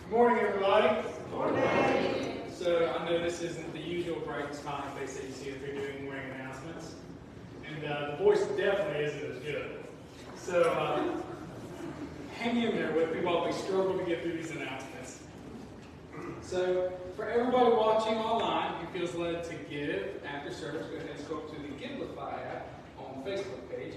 Good morning, everybody. Good morning. So I know this isn't the usual bright smiling face that you see if you're doing morning announcements, and the voice definitely isn't as good. So hang in there with me while we struggle to get through these announcements. So for everybody watching online who feels led to give after service, go ahead and scroll to the Givelify app on the Facebook page.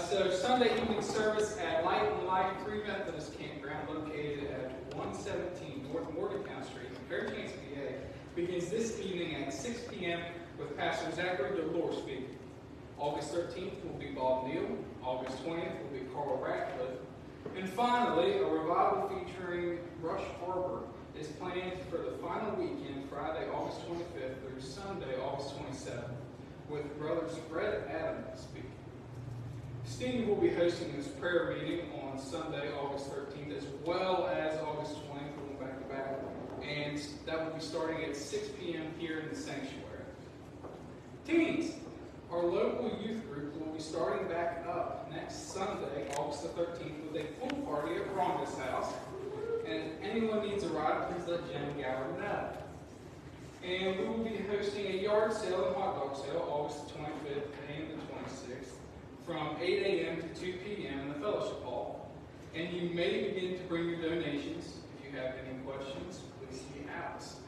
So Sunday evening service at Light and Life Free Methodist Campground located at 117 North Morgantown Street in Fairchance, PA begins this evening at 6 p.m. with Pastor Zachary DeLore speaking. August 13th will be Bob Neal. August 20th will be Carl Ratcliffe. And finally, a revival featuring Rush Harbor is planned for the final weekend, Friday, August 25th through Sunday, August 27th, with Brothers Fred Adams speaking. Steve will be hosting this prayer meeting on Sunday, August 13th, as well as August 20th, going back to back. And that will be starting at 6 p.m. here in the sanctuary. Teens, our local youth group will be starting back up next Sunday, August the 13th, with a pool party at Rhonda's house. And if anyone needs a ride, please let Jen Gower know. And we will be hosting a yard sale and hot dog sale August the 25th and the 26th from 8 a.m. to 2 p.m. in the fellowship hall. And you may begin to bring your donations. If you have any questions, please see Alex.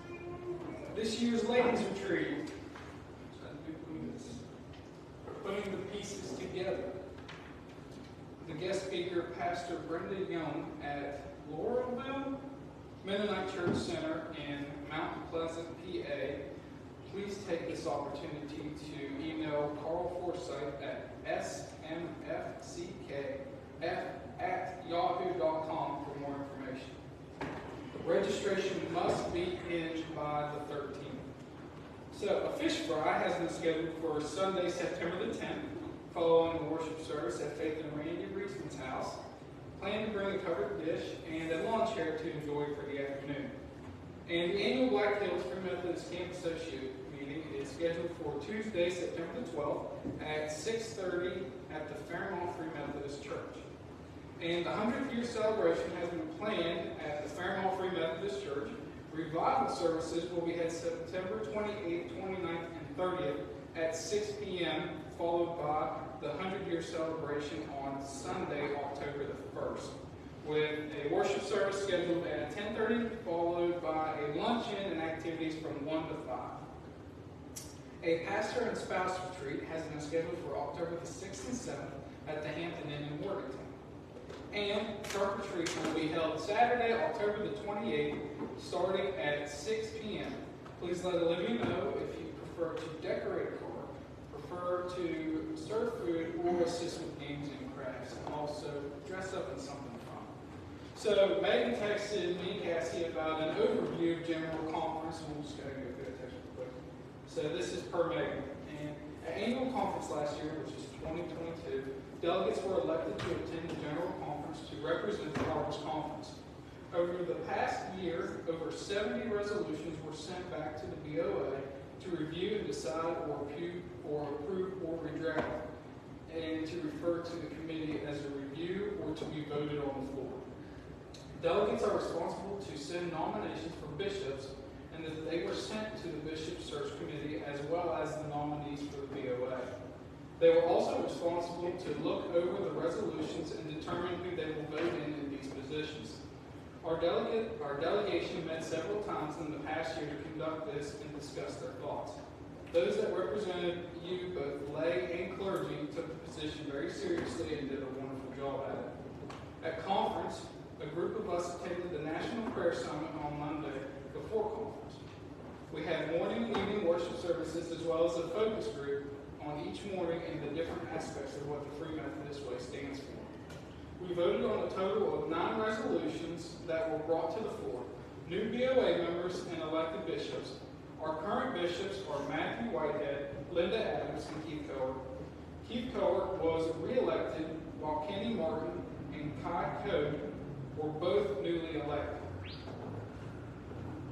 This year's ladies retreat, putting the pieces together. The guest speaker, Pastor Brenda Young at Laurelville Mennonite Church Center in Mount Pleasant, PA. Please take this opportunity to email Carl Forsyth at smfck@yahoo.com for more information. Registration must be in by the 13th. So a fish fry has been scheduled for Sunday, September the 10th, following the worship service at Faith and Randy Reisman's house. Plan to bring a covered dish and a lawn chair to enjoy for the afternoon. And the annual Black Hills Free Methodist Camp Associate meeting is scheduled for Tuesday, September the 12th at 6:30 at the Fairmont Free Methodist Church. And the 100th year celebration has been planned at the Fairmont Free Methodist Church. Revival services will be held September 28th, 29th, and 30th at 6 p.m., followed by the 100-year celebration on Sunday, October the 1st, with a worship service scheduled at 10:30, followed by a luncheon and activities from 1 to 5. A pastor and spouse retreat has been scheduled for October the 6th and 7th at the Hampton Inn in Morgantown. And trunk or treat will be held Saturday, October the 28th, starting at 6 p.m. Please let Olivia know if you prefer to decorate a car, prefer to serve food, or assist with games and crafts, and also dress up in something fun. So Megan texted me and Cassie about an overview of General Conference, and we'll just go ahead and go through that text real quick. So this is per Megan. And at annual conference last year, which is 2022, delegates were elected to attend the General Conference to represent the Harvest Conference. Over the past year, over 70 resolutions were sent back to the BOA to review and decide or approve or reject, and to refer to the committee as a review or to be voted on the floor. Delegates are responsible to send nominations for bishops, and that they were sent to the Bishop Search Committee as well as the nominees for the BOA. They were also responsible to look over the resolutions and determine who they will vote in these positions. Our delegation met several times in the past year to conduct this and discuss their thoughts. Those that represented you, both lay and clergy, took the position very seriously and did a wonderful job at it. At conference, a group of us attended the National Prayer Summit on Monday before conference. We had morning and evening worship services as well as a focus group on each morning and the different aspects of what the Free Methodist Way stands for. We voted on a total of 9 resolutions that were brought to the floor. New BOA members and elected bishops. Our current bishops are Matthew Whitehead, Linda Adams, and Keith Cower. Keith Cower was re-elected, while Kenny Martin and Kai Code were both newly elected.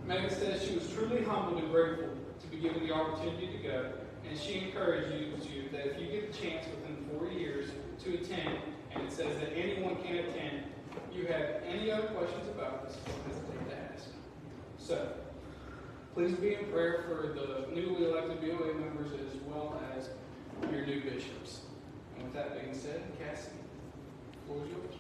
Megan says she was truly humbled and grateful to be given the opportunity to go, and she encourages you that if you get the chance within 4 years to attend, and it says that anyone can attend, you have any other questions about this, don't hesitate to Please be in prayer for the newly elected BOA members as well as your new bishops. And with that being said, Cassie, the floor is yours.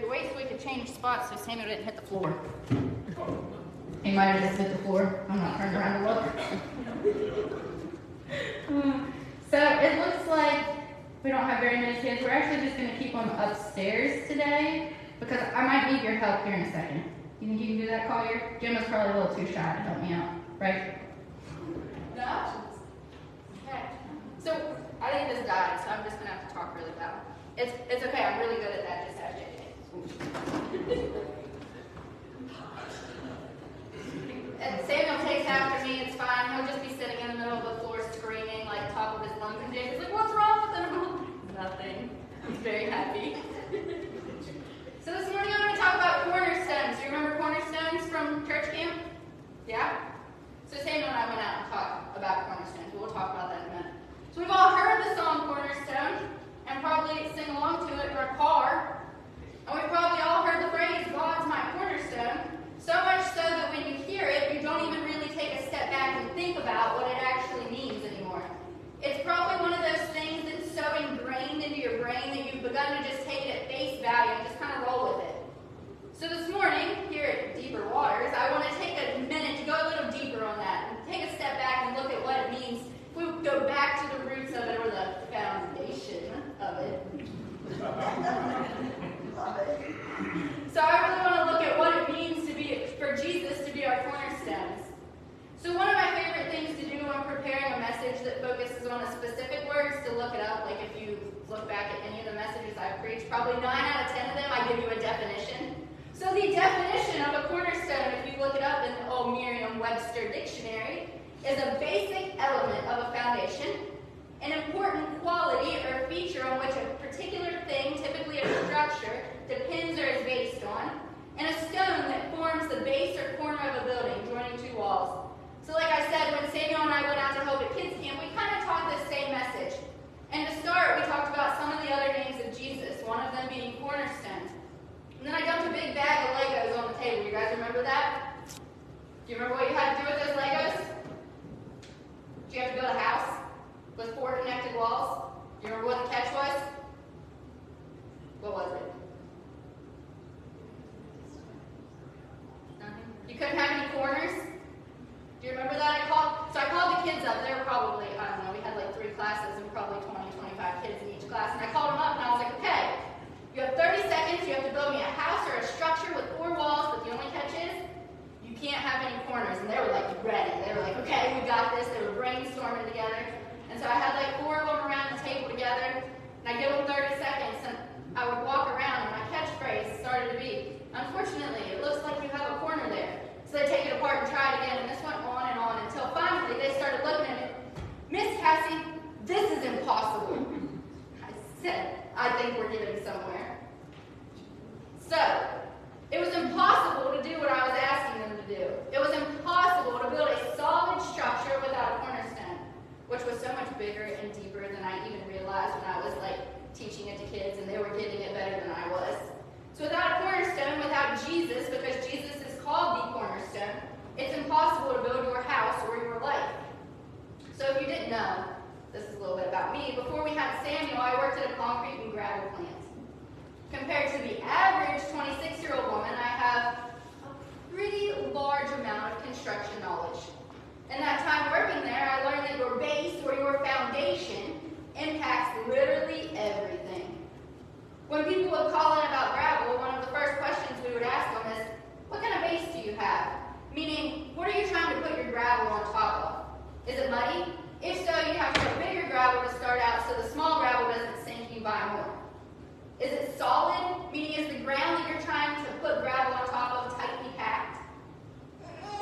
Wait so we could change spots so Samuel didn't hit the floor. He might have just hit the floor. I'm not turning around to look. So it looks like we don't have very many kids. We're actually just going to keep them upstairs today because I might need your help here in a second. You think you can do that, Collier? Jim is probably a little too shy to help me out, right? No? Okay. So I think this died, so I'm just going to have to talk really loud. It's okay. I'm really good at that. Just ask JJ. And Samuel takes after me, it's fine. He'll just be sitting in the middle of the floor screaming like top of his lungs, and Jason's like, what's wrong with him? Nothing. He's very happy. So this morning I'm going to talk about cornerstones. Do you remember cornerstones from church camp? Yeah? So Samuel and I went out and talked about cornerstones. We'll talk about that in a minute. So we've all heard the song Cornerstone and probably sing along to it in our car. And we've probably all heard the phrase, God's my cornerstone, so much so that when you hear it, you don't even really take a step back and think about what it actually means anymore. It's probably one of those things that's so ingrained into your brain that you've begun to just take it at face value and just kind of roll with it. So this morning, here at Deeper Waters, I want to take a minute to go a little deeper on that and take a step back and look at what it means. If we go back to the roots of it or the foundation of it. So I really want to look at what it means to be for Jesus to be our cornerstones. So one of my favorite things to do when preparing a message that focuses on a specific word is to look it up. Like if you look back at any of the messages I've preached, probably 9 out of 10 of them I give you a definition. So the definition of a cornerstone, if you look it up in the old Merriam-Webster dictionary, is a basic element of a foundation, an important quality or feature on which a particular thing, typically a structure, depends or is based on, and a stone that forms the base or corner of a building joining two walls. So like I said, when Samuel and I went out to help at kids camp, we kind of taught this same message. And to start, we talked about some of the other names of Jesus, one of them being cornerstone. And then I dumped a big bag of Legos on the table. You guys remember that? Do you remember what you had to do with those Legos? Did you have to build a house with 4 connected walls? Do you remember what the catch was? What was it? Nothing? You couldn't have any corners? Do you remember that? I called the kids up. They were probably, I don't know, we had like 3 classes and probably 20, 25 kids in each class. And I called them up and I was like, okay, you have 30 seconds. You have to build me a house or a structure with 4 walls, but the only catch is you can't have any corners. And they were like ready. They were like, okay, we got this. They were brainstorming together. And so I had like 4 of them around the table together. And I give them 30 seconds and I would walk around and my catchphrase started to be, unfortunately, it looks like you have a corner there. So they take it apart and try it again, and this went on until finally they started looking at me. Miss Cassie, this is impossible. I said, I think we're getting somewhere. So, it was impossible to do what I was asking them to do. It was impossible to build a solid structure without a cornerstone, which was so much bigger and deeper than I even realized when I was like teaching it to kids, and they were getting it better than I was. So without a cornerstone, without Jesus, because Jesus is called the cornerstone, it's impossible to build your house or your life. So if you didn't know, this is a little bit about me. Before we had Samuel, I worked at a concrete and gravel plant. Compared to the average 26-year-old woman, I have a pretty large amount of construction knowledge. In that time working there, I learned that your base or your foundation impacts literally everything. When people would call in about gravel, one of the first questions we would ask them is, what kind of base do you have? Meaning, what are you trying to put your gravel on top of? Is it muddy? If so, you have to put bigger gravel to start out so the small gravel doesn't sink and you buy more. Is it solid? Meaning, is the ground that you're trying to put gravel on top of tightly packed?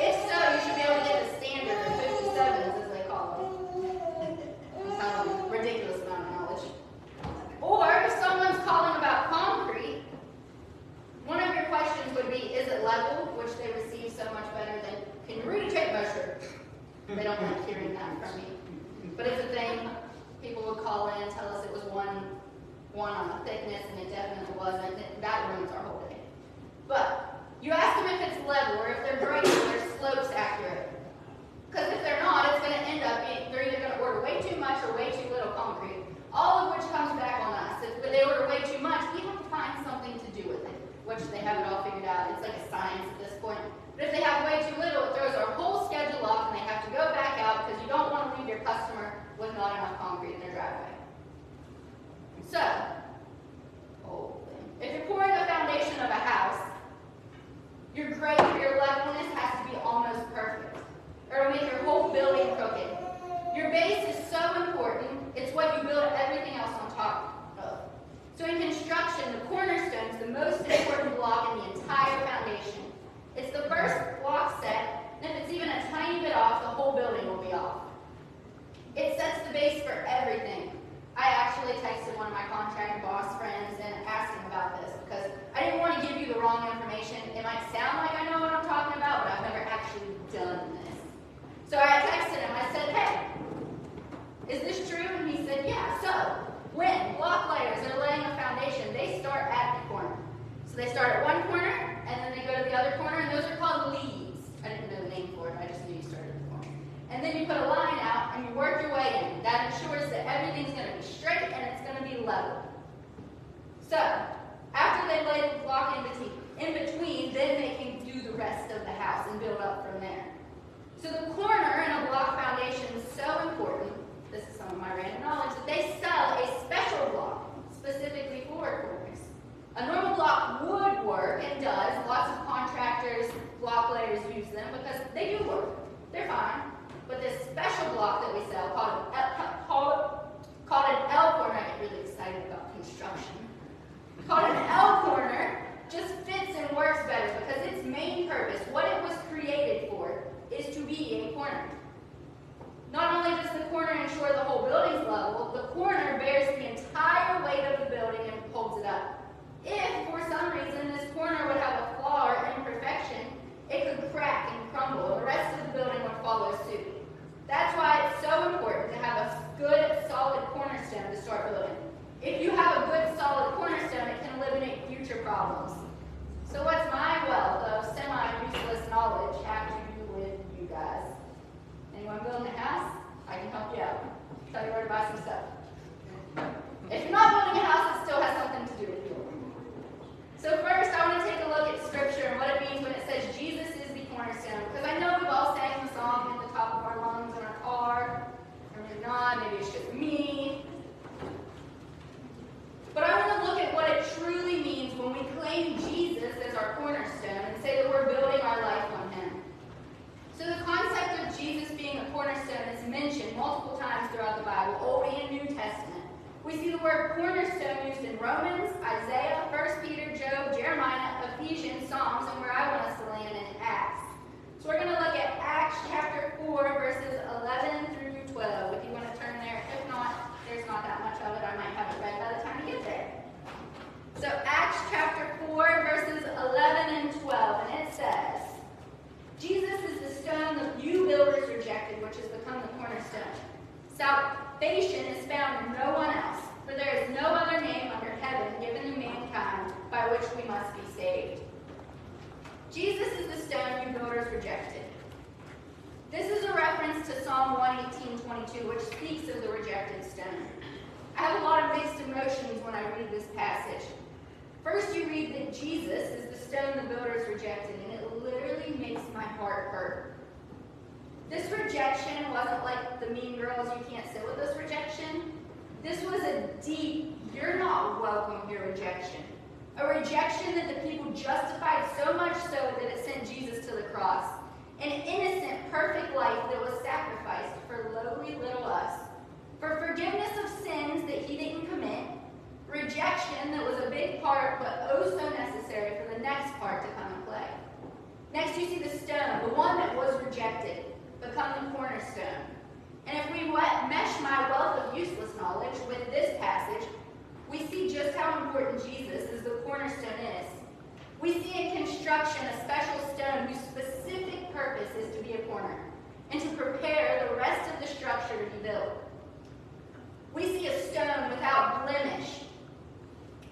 If so, you should be able to get the standard, or 57s as they call them. I'm telling you, ridiculous amount of knowledge. Or if someone's calling about concrete, one of your questions would be, is it level? Which they receive so much better than, can you read a tape measure? They don't like hearing that from me. but it's a thing. People would call in and tell us it was one on the thickness, and it definitely wasn't. That ruins our whole day. But you ask them if it's level or if they're graded, their slopes accurate. Because if they're not, it's going to end up being, they're either going to order way too much or way too little concrete. All of which comes back on us. If they order way too much, we have to find something to do with it, which they have it all figured out. It's like a science at this point. But if they have way too little, it throws our whole schedule off, and they have to go back out because you don't want to leave your customer with not enough concrete in their driveway. So, if you're pouring a foundation of a house, your grade for your levelness has to be almost perfect, or it'll make your whole building crooked. Your base is so important, it's what you build everything else on top of. So in construction, the cornerstone is the most important block in the entire foundation. It's the first block set, and if it's even a tiny bit off, the whole building will be off. It sets the base for everything. I actually texted one of my contract boss friends and asked him about this because I didn't want to give you the wrong information. It might sound like I know what I'm talking about, but I've never actually done this. So I texted him. I said, hey, is this true? And he said, yeah. So when block layers are laying a foundation, they start at the corner. So they start at one corner, and then they go to the other corner, and those are called leads. I didn't know the name for it. I just knew you started at the corner. And then you put a line out, and you work your way in. That ensures that everything's going to be straight, and it's going to be level. So, after they lay the block in between, then they can do the rest of the house and build up from there. So the corner in a block foundation is so important. This is some of my random knowledge, that they sell a special block specifically for corners. A normal block would work and does. Lots of contractors, block layers use them because they do work. They're fine. But this special block that we sell, called an L corner, I get really excited about construction, called an L corner, just fits and works better because its main purpose, what it was created for, is to be a corner. Not only does the corner ensure the whole building's level, the corner bears the entire weight of the building and holds it up. If, for some reason, this corner would have a flaw or imperfection, it could crack and crumble, and the rest of the building would follow suit. That's why it's so important to have a good, solid cornerstone to start building. If you have a good, solid cornerstone, it can eliminate future problems. So what's my wealth of semi-useless knowledge have to do with you guys? Anyone building a house? I can help you out. Tell you where to buy some stuff. If you're not building a house, it still has something to do with you. So first, I want to take a look at Scripture and what it means when it says Jesus is the cornerstone. Because I know we've all sang the song at the top of our lungs in our car. Or maybe not, maybe it's just me. But I want to look at what it truly means when we claim Jesus as our cornerstone and say that we're building our life on Him. So the concept of Jesus being a cornerstone is mentioned multiple times throughout the Bible, Old and New Testament. We see the word cornerstone used in Romans, Isaiah, 1 Peter, Job, Jeremiah, Ephesians, Psalms, and where I want us to land in Acts. So we're going to look at Acts chapter 4, verses 11 through 12. If you want to turn there. If not, there's not that much of it. I might have it read by the time you get there. So Acts chapter 4, verses 11 and 12, and it says, Jesus is the stone the you builders rejected, which has become the cornerstone. Salvation is found in no one else, for there is no other name under heaven given to mankind by which we must be saved. Jesus is the stone you builders rejected. This is a reference to Psalm 118:22, which speaks of the rejected stone. I have a lot of mixed emotions when I read this passage. First, you read that Jesus is the stone the builders rejected, and it literally makes my heart hurt. This rejection wasn't like the mean girls, you can't sit with us rejection. This was a deep, you're not welcome here rejection. A rejection that the people justified so much so that it sent Jesus to the cross. An innocent, perfect life that was sacrificed for lowly little us. For forgiveness of sins that he didn't commit. Rejection that was a big part, but oh so necessary for the next part to come and play. Next you see the stone, the one that was rejected, become the cornerstone. And if we mesh my wealth of useless knowledge with this passage, we see just how important Jesus as the cornerstone is. We see in construction a special stone whose specific purpose is to be a corner and to prepare the rest of the structure to be built. We see a stone without blemish,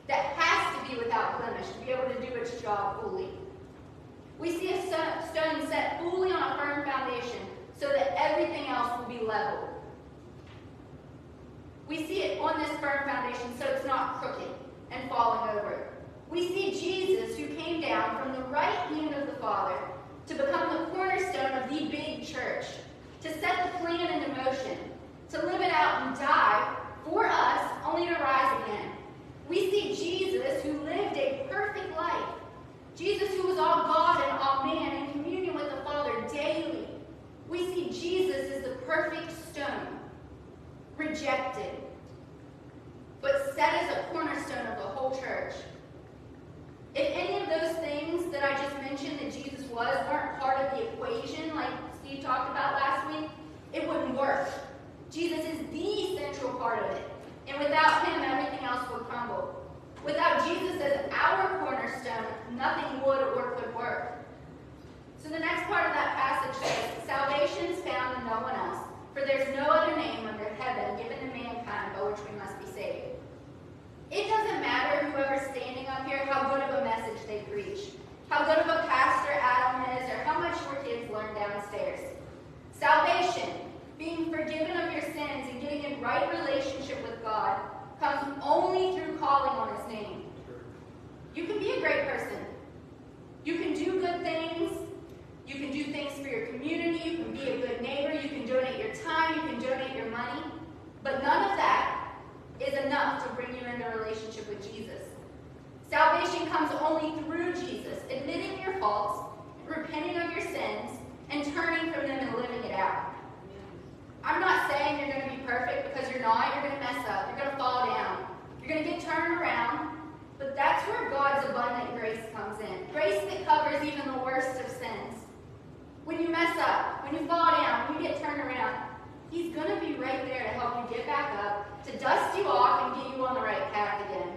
that has to be without blemish to be able to do its job fully. We see a stone set fully on a firm foundation so that everything else will be leveled. We see it on this firm foundation so it's not crooked and falling over. We see Jesus, who came down from the right hand of the Father to become the cornerstone of the big church, to set the plan into motion, to live it out and die for us, only to rise again. We see Jesus, who lived a perfect life. Jesus, who was all God and all man, in communion with the Father daily. We see Jesus as the perfect stone, rejected, but set as a cornerstone of the whole church. If any of those things that I just mentioned that Jesus was weren't part of the equation, like Steve talked about last week, it wouldn't work. Jesus is the central part of it. And without him, everything else would crumble. Without Jesus as our cornerstone, nothing would or could work. So the next part of that passage says, salvation is found in no one else, for there's no other name under heaven given to mankind by which we must be saved. It doesn't matter whoever's standing up here how good of a message they preach, how good of a pastor Adam is, or how much your kids learn downstairs. Salvation, being forgiven of your sins and getting in right relationship with God, comes only through calling on his name. You can be a great person. You can do good things. You can do things for your community. You can be a good neighbor. You can donate your time. You can donate your money. But none of that is enough to bring you into a relationship with Jesus. Salvation comes only through Jesus, admitting your faults, repenting of your sins, and turning from them and living it out. I'm not saying you're going to be perfect, because you're not. You're going to mess up. You're going to fall down. You're going to get turned around. But that's where God's abundant grace comes in. Grace that covers even the worst of sins. When you mess up, when you fall down, when you get turned around, he's going to be right there to help you get back up, to dust you off and get you on the right path again.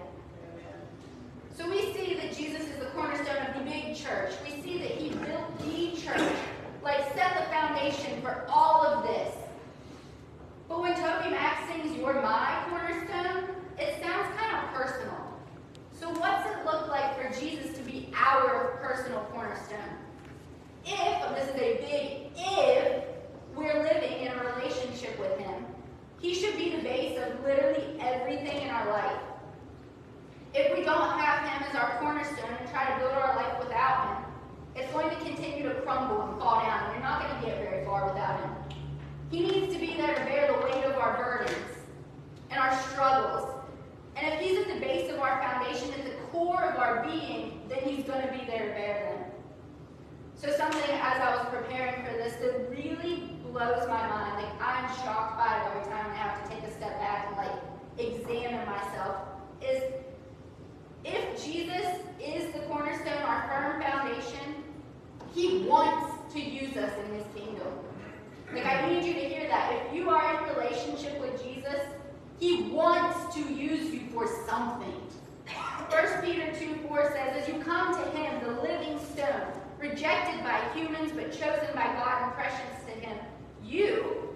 So we see that Jesus is the cornerstone of the big church. We see that he built the church, like set the foundation for all of this. But when Toby Mac sings "You're My Cornerstone," it sounds kind of personal. So what's it look like for Jesus to be our personal cornerstone? If, this is a big if, we're living in a relationship with him, he should be the base of literally everything in our life. If we don't have him as our cornerstone and try to build our life without him, it's going to continue to crumble and fall down, and you're not going to get very far without him. He needs to be there to bear the weight of our burdens and our struggles. And if he's at the base of our foundation, at the core of our being, then he's going to be there to bear them. So something, as I was preparing for this, that really blows my mind, like I'm shocked by it every time I have to take a step back and examine myself, is if Jesus is the cornerstone, our firm foundation, he wants to use us in his kingdom. I need you to hear that. If you are in relationship with Jesus, he wants to use you for something. 1 Peter 2:4 says, as you come to him, the living stone, rejected by humans but chosen by God and precious to him, you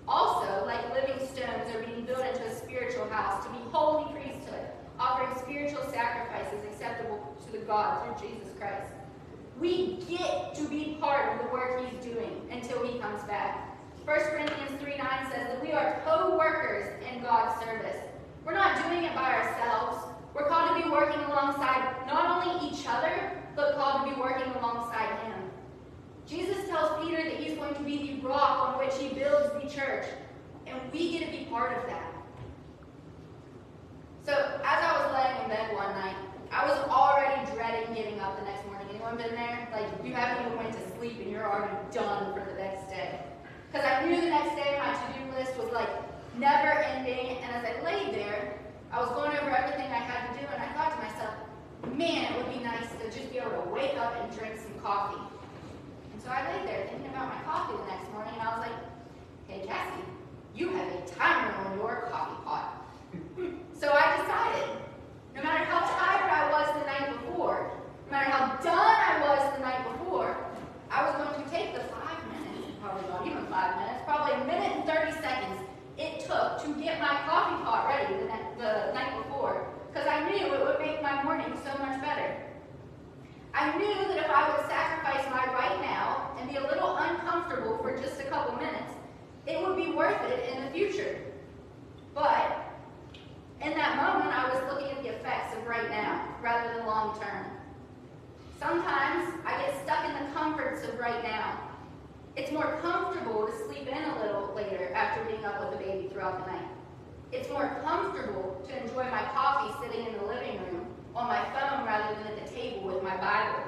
also, like living stones, are being built into a spiritual house to be holy priesthood, offering spiritual sacrifices acceptable to the God through Jesus Christ. We get to be part of the work he's doing until he comes back. 1 Corinthians 3:9 says that we are co-workers in God's service. We're not doing it by ourselves. We're called to be working alongside not only each other, but called to be working alongside him. Jesus tells Peter that he's going to be the rock on which he builds the church, and we get to be part of that. So, as I was laying in bed one night, I was already dreading getting up the next morning. Anyone been there? You haven't even went to sleep and you're already done for the next day. Because I knew the next day my to-do list was never ending, and as I laid there, I was going over everything I had to do, and I thought to myself, man, it would be nice to just be able to wake up and drink some coffee. And so I laid there thinking about my coffee the next morning, and I was like, hey, Cassie, you have a timer on your coffee pot. So I decided, no matter how tired I was the night before, no matter how done I was the night before, I was going to take the 5 minutes, probably not even 5 minutes, probably a minute and 30 seconds it took to get my coffee I knew that if I would sacrifice my right now and be a little uncomfortable for just a couple minutes, it would be worth it in the future. But in that moment, I was looking at the effects of right now rather than long term. Sometimes I get stuck in the comforts of right now. It's more comfortable to sleep in a little later after being up with the baby throughout the night. It's more comfortable to enjoy my coffee sitting in the living room on my phone rather than at the table with my Bible.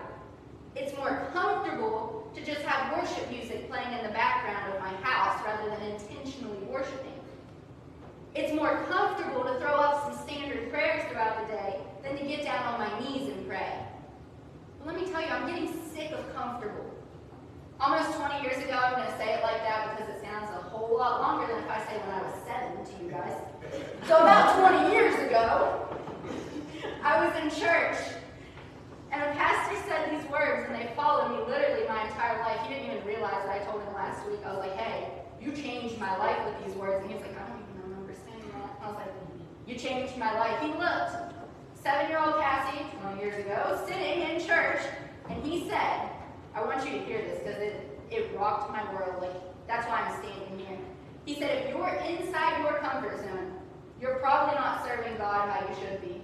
It's more comfortable to just have worship music playing in the background of my house rather than intentionally worshiping. It's more comfortable to throw up some standard prayers throughout the day than to get down on my knees and pray. But let me tell you, I'm getting sick of comfortable. Almost 20 years ago, I'm going to say it like that because it sounds a whole lot longer than if I say when I was 7 to you guys. So about 20 years ago, I was in church, and a pastor said these words, and they followed me literally my entire life. He didn't even realize that I told him last week. I was like, hey, you changed my life with these words. And he was like, I don't even remember saying that. I was like, you changed my life. He looked, 7-year-old Cassie, 20 years ago, sitting in church, and he said, I want you to hear this because it rocked my world. Like, that's why I'm standing here. He said, if you're inside your comfort zone, you're probably not serving God how you should be.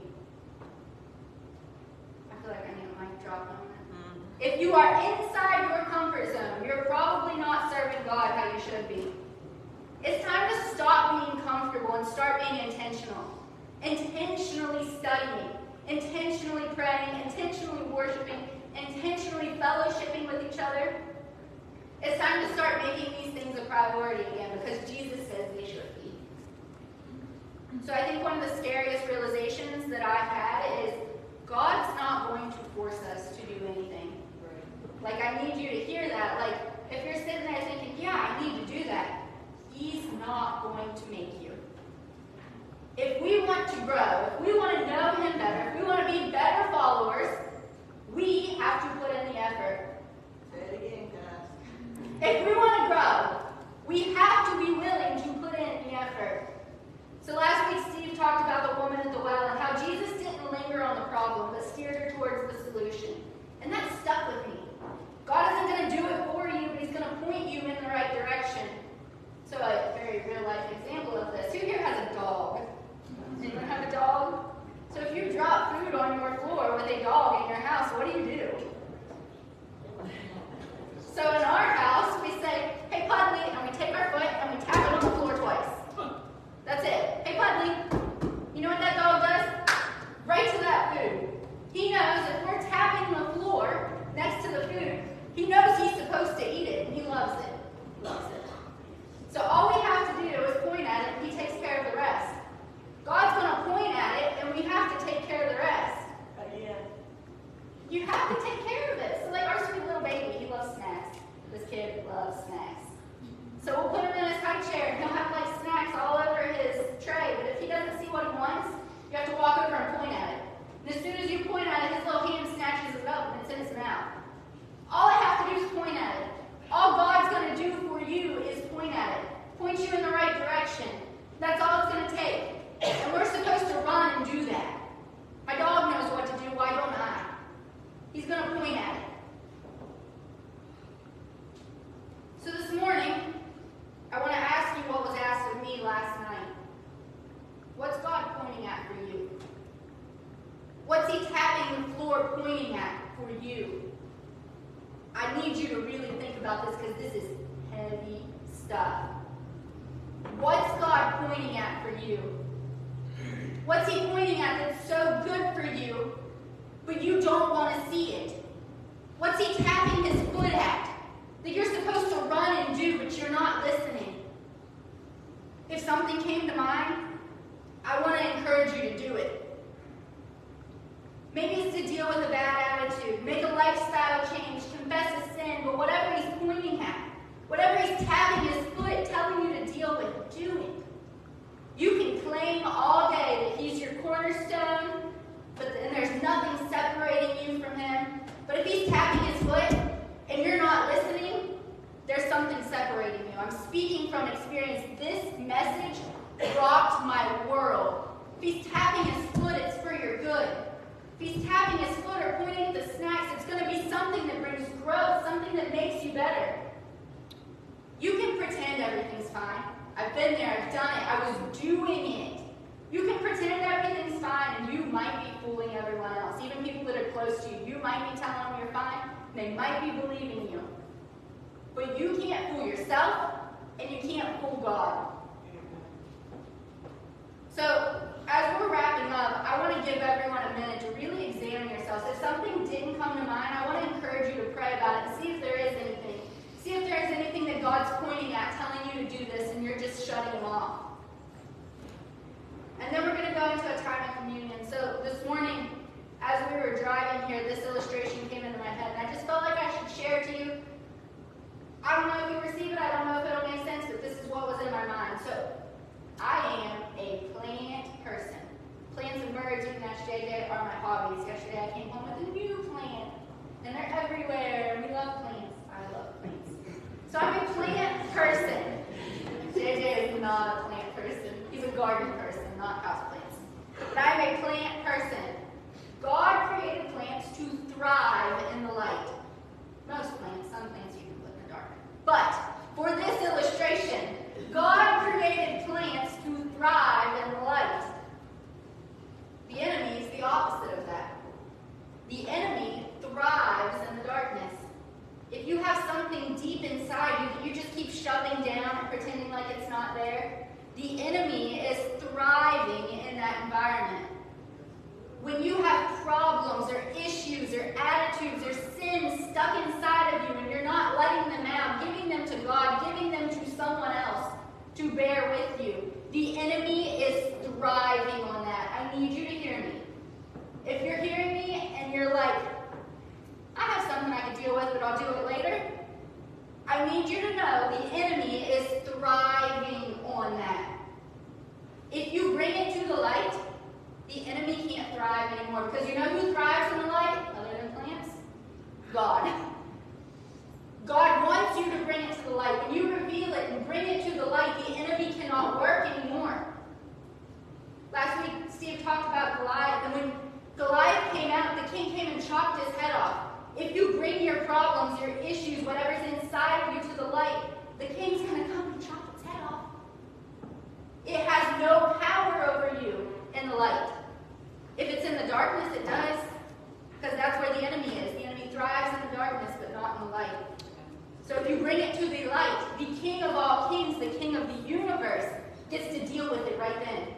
I feel like I need a mic drop on that. If you are inside your comfort zone, you're probably not serving God how you should be. It's time to stop being comfortable and start being intentional. Intentionally studying, intentionally praying, intentionally worshiping, intentionally fellowshipping with each other. It's time to start making these things a priority again because Jesus says they should be. So I think one of the scariest realizations that I've had is God's not going to force us to do anything. Like, I need you to hear that. Like, if you're sitting there thinking, yeah, I need to do that, He's not going to make you. If we want to grow, if we want to know Him better, if we want to be better followers, we have to put in the effort. Say it again, guys. If we want to grow, we have to be willing to put in the effort. So last week, Steve talked about the woman at the well and how Jesus didn't linger on the problem, but steered her towards the solution. And that stuck with me. God isn't going to do it for you, but He's going to point you in the right direction. So a very real-life example of this. Who here has a dog? Anyone have a dog? So if you drop food on your floor with a dog in your house, what do? So in our house, we say, hey, Puddly, and we take our foot and we tap it on the floor twice. That's it. Hey, Puddly. You know what that dog does? Right to that food. He knows if we're tapping the floor next to the food, he knows he's supposed to eat it, and he loves it. He loves it. So all we have to do is point at it, and He takes care of the rest. God's going to point at it, and we have to take care of the rest. Again. You have to take care of it. So like our sweet little baby, he loves snacks. This kid loves snacks. So we'll put him in his high chair, and he'll have like snacks all over his tray. But if he doesn't see what he wants, you have to walk over and point at it. And as soon as you point at it, his little hand snatches it up, and it's in his mouth. All I have to do is point at it. All God's going to do for you is point at it. Point you in the right direction. That's all it's going to take. And we're supposed to run and do that. My dog knows what to do, why don't I? He's going to point at it. So this morning, I want to ask you what was asked of me last night. What's God pointing at for you? What's He tapping the floor pointing at for you? I need you to really think about this because this is heavy stuff. What's God pointing at for you? What's He pointing at that's so good for you, but you don't want to see it? What's He tapping His foot at that you're supposed to run and do, but you're not listening? If something came to mind, I want to encourage you to do it. Maybe it's to deal with a bad attitude, make a lifestyle change, confess a sin, but whatever He's pointing at, whatever He's tapping His foot, telling you to deal with, do it. You can claim all day that He's your cornerstone, and there's nothing separating you from Him. But if He's tapping His foot and you're not listening, there's something separating you. I'm speaking from experience. This message rocked my world. If He's tapping His foot, it's for your good. If He's tapping His foot or pointing at the snacks, it's going to be better. You can pretend everything's fine. I've been there, I've done it, I was doing it. You can pretend everything's fine and you might be fooling everyone else. Even people that are close to you. You might be telling them you're fine, and they might be believing you. But you can't fool yourself, and you can't fool God. So, as we're wrapping up, I want to give everyone a minute to really examine yourselves. If something didn't come to mind, I want to encourage you to pray about it and see if there is anything. See if there is anything that God's pointing at, telling you to do this, and you're just shutting him off. And then we're going to go into a time of communion. So this morning, as we were driving here, this illustration came into my head, and I just felt like I should share it to you. I don't know if you receive it, I don't know if it'll make sense, but this is what was in my mind. So, I am a plant person. Plants and birds, even ask JJ, are my hobbies. Yesterday I came home with a new plant, and they're everywhere. We love plants. I love plants. So I'm a plant person. JJ is not a plant person. He's a garden person, not houseplants. But I'm a plant person. God created plants to thrive in the light. Most plants, some plants you can put in the dark. But for this illustration, God created plants to thrive in the light. The enemy is the opposite of that. The enemy thrives in the darkness. If you have something deep inside you that you just keep shoving down and pretending like it's not there, the enemy is thriving in that environment. When you have problems or issues or attitudes or sins stuck inside of you and you're not letting them out, giving them to God, giving them to someone else to bear with you, the enemy is thriving on that. I need you to hear me. If you're hearing me and you're like, I have something I can deal with, but I'll do it later, I need you to know the enemy is thriving on that. If you bring it to the light, the enemy can't thrive anymore. Because you know who thrives in the light, other than plants? God. God wants you to bring it to the light. When you reveal it and bring it to the light, the enemy cannot work anymore. Last week, Steve talked about Goliath. And when Goliath came out, the king came and chopped his head off. If you bring your problems, your issues, whatever's inside of you to the light, the king's going to come and chop its head off. It has no power over you in the light. If it's in the darkness, it does, because that's where the enemy is. The enemy thrives in the darkness, but not in the light. So if you bring it to the light, the King of all kings, the King of the universe, gets to deal with it right then.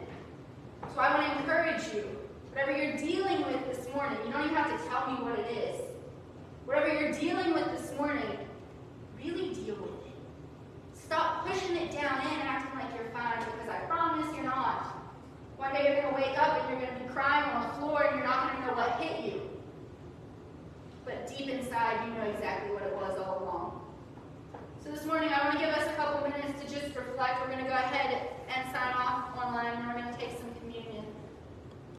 So I want to encourage you, whatever you're dealing with this morning, you don't even have to tell me what it is. Whatever you're dealing with this morning, really deal with it. Stop pushing it down in and acting like you're fine, because I promise you're not. One day you're going to wake up and you're going to be crying on the floor and you're not going to know what hit you. But deep inside, you know exactly what it was all along. So this morning, I want to give us a couple minutes to just reflect. We're going to go ahead and sign off online, and we're going to take some